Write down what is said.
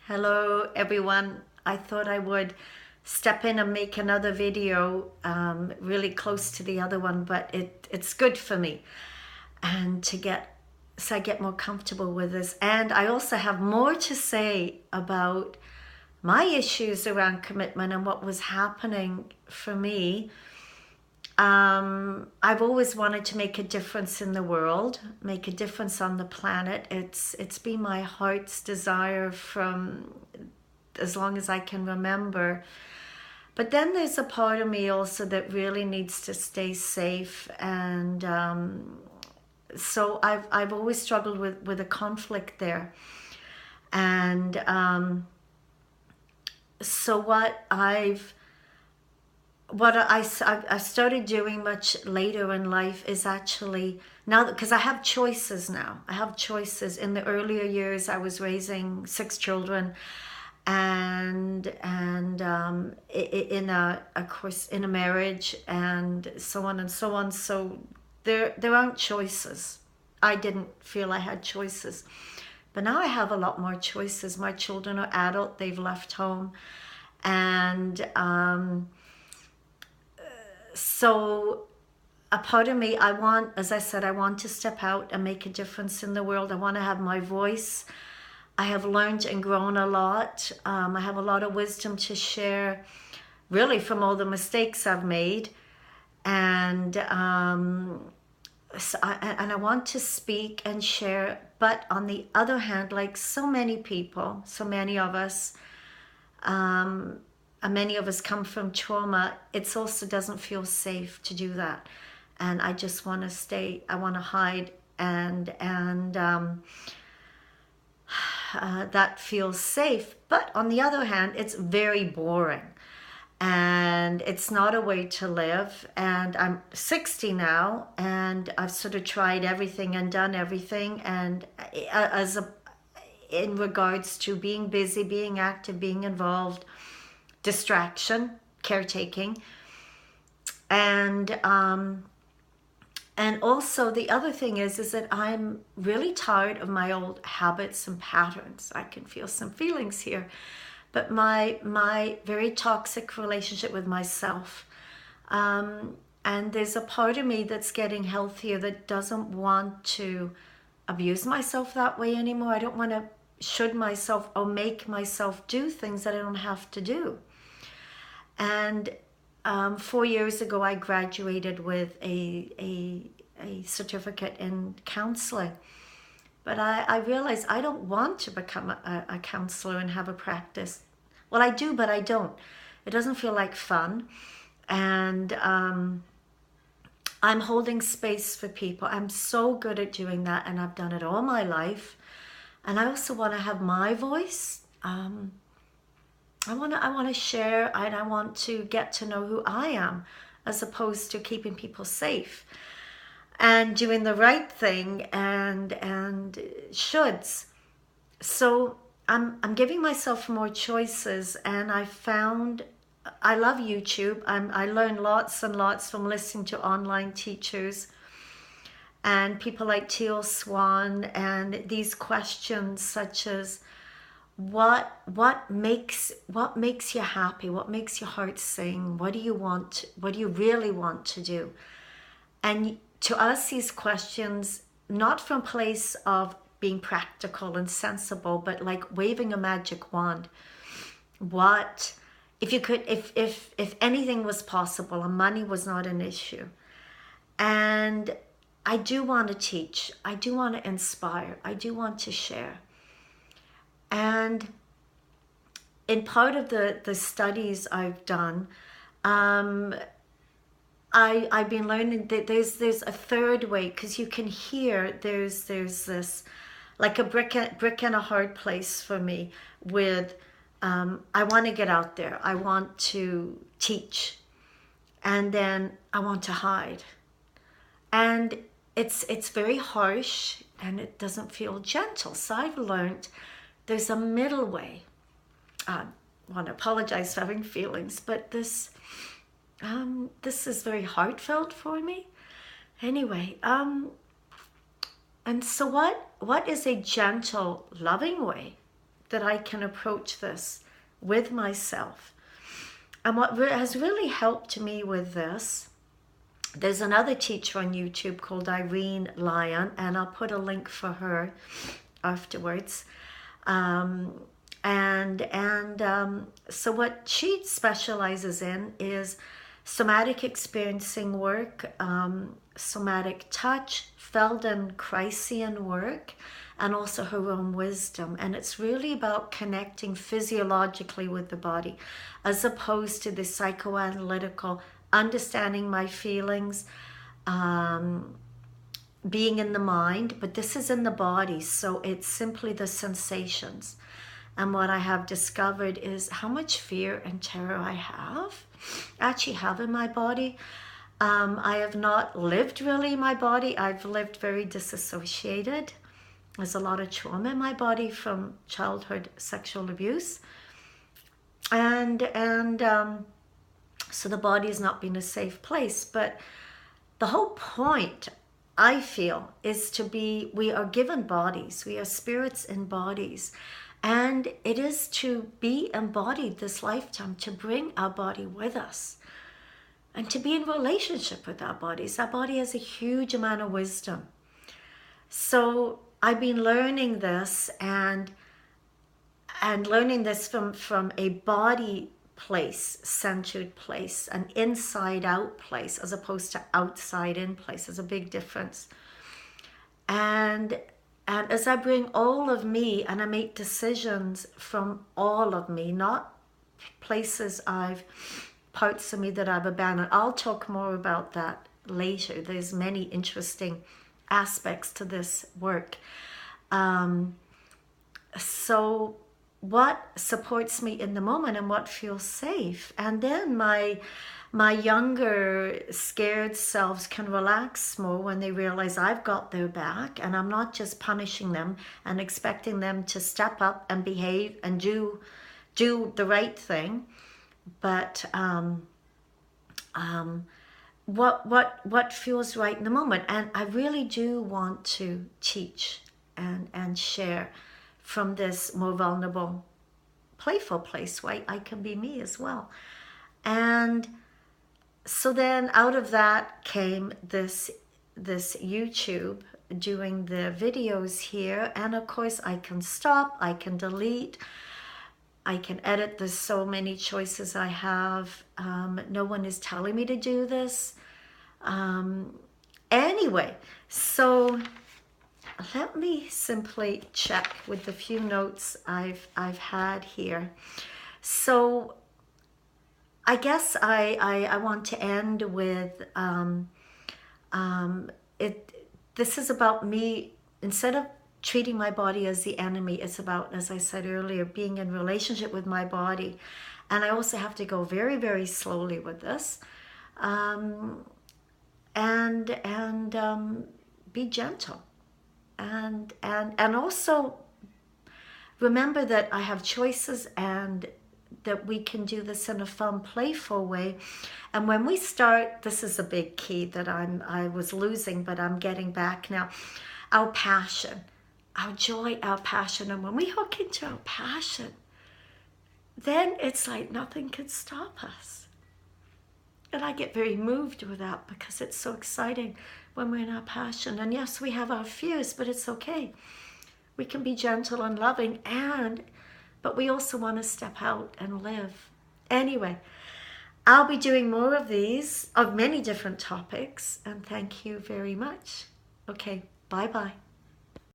Hello everyone. I thought I would step in and make another video really close to the other one, but it's good for me and so I get more comfortable with this. And I also have more to say about my issues around commitment and what was happening for me. I've always wanted to make a difference in the world, make a difference on the planet. It's been my heart's desire from as long as I can remember. But then there's a part of me also that really needs to stay safe, and so I've always struggled with a conflict there. And so what I started doing much later in life is actually now, because I have choices now. I have choices. In the earlier years, I was raising 6 children, and in a of course in a marriage and so on and so on. So there aren't choices. I didn't feel I had choices, but now I have a lot more choices. My children are adult. They've left home, and so a part of me, I want, as I said, I want to step out and make a difference in the world. I want to have my voice. I have learned and grown a lot. I have a lot of wisdom to share, really, from all the mistakes I've made. And I want to speak and share. But on the other hand, like so many people, so many of us, and many of us come from trauma, it also doesn't feel safe to do that. And I just want to stay, I want to hide, and that feels safe. But on the other hand, it's very boring, and it's not a way to live. And I'm 60 now, and I've sort of tried everything and done everything, and in regards to being busy, being active, being involved, distraction, caretaking, and also the other thing is that I'm really tired of my old habits and patterns. I can feel some feelings here, but my very toxic relationship with myself, and there's a part of me that's getting healthier that doesn't want to abuse myself that way anymore. I don't want to should myself or make myself do things that I don't have to do. And 4 years ago, I graduated with a certificate in counseling. But I realized I don't want to become a counselor and have a practice. Well, I do, but I don't. It doesn't feel like fun. And I'm holding space for people. I'm so good at doing that, and I've done it all my life. And I also want to have my voice. I want to share, and I want to get to know who I am, as opposed to keeping people safe and doing the right thing and shoulds. So I'm giving myself more choices, and I found I love YouTube. I learn lots and lots from listening to online teachers and people like Teal Swan, and these questions such as what makes you happy, what makes your heart sing, what do you really want to do. And to us, these questions, not from a place of being practical and sensible, but like waving a magic wand. What if you could, if anything was possible and money was not an issue. And I do want to teach, I do want to inspire, I do want to share. And in part of the studies I've done, I've been learning that there's a third way, because you can hear there's this like a brick in a hard place for me with I want to get out there, I want to teach, and then I want to hide, and it's very harsh and it doesn't feel gentle. So I've learned there's a middle way. I want to apologize for having feelings, but this is very heartfelt for me. Anyway, and so what is a gentle, loving way that I can approach this with myself. And what has really helped me with this, there's another teacher on YouTube called Irene Lyon, and I'll put a link for her afterwards. So what she specializes in is somatic experiencing work, somatic touch, Feldenkraisian work, and also her own wisdom. And it's really about connecting physiologically with the body, as opposed to the psychoanalytical, understanding my feelings, being in the mind, but this is in the body, so it's simply the sensations. And what I have discovered is how much fear and terror I actually have in my body. I have not lived really in my body. I've lived very disassociated. There's a lot of trauma in my body from childhood sexual abuse. So the body has not been a safe place. But the whole point, I feel, is we are given bodies. We are spirits in bodies. And it is to be embodied this lifetime, to bring our body with us and to be in relationship with our bodies. Our body has a huge amount of wisdom. So I've been learning this and learning this from a body place, centered place, an inside out place, as opposed to outside in place. There's a big difference. And as I bring all of me and I make decisions from all of me, not parts of me that I've abandoned. I'll talk more about that later. There's many interesting aspects to this work. So what supports me in the moment and what feels safe? And then my younger scared selves can relax more when they realize I've got their back and I'm not just punishing them and expecting them to step up and behave and do the right thing, but what feels right in the moment. And I really do want to teach and share from this more vulnerable, playful place where I can be me as well. And so then out of that came this YouTube, doing the videos here. And of course I can stop, I can delete, I can edit. There's so many choices I have. No one is telling me to do this. Anyway, so let me simply check with the few notes I've had here. So I guess I want to end with this is about me. Instead of treating my body as the enemy, it's about, as I said earlier, being in relationship with my body. And I also have to go very, very slowly with this, and be gentle. And also remember that I have choices and that we can do this in a fun, playful way. And when we start, this is a big key that I was losing, but I'm getting back now. Our passion, our joy, our passion. And when we hook into our passion, then it's like nothing can stop us. And I get very moved with that because it's so exciting when we're in our passion. And yes, we have our fears, but it's okay. We can be gentle and loving, but we also want to step out and live. Anyway, I'll be doing more of these, of many different topics, and thank you very much. Okay, bye-bye.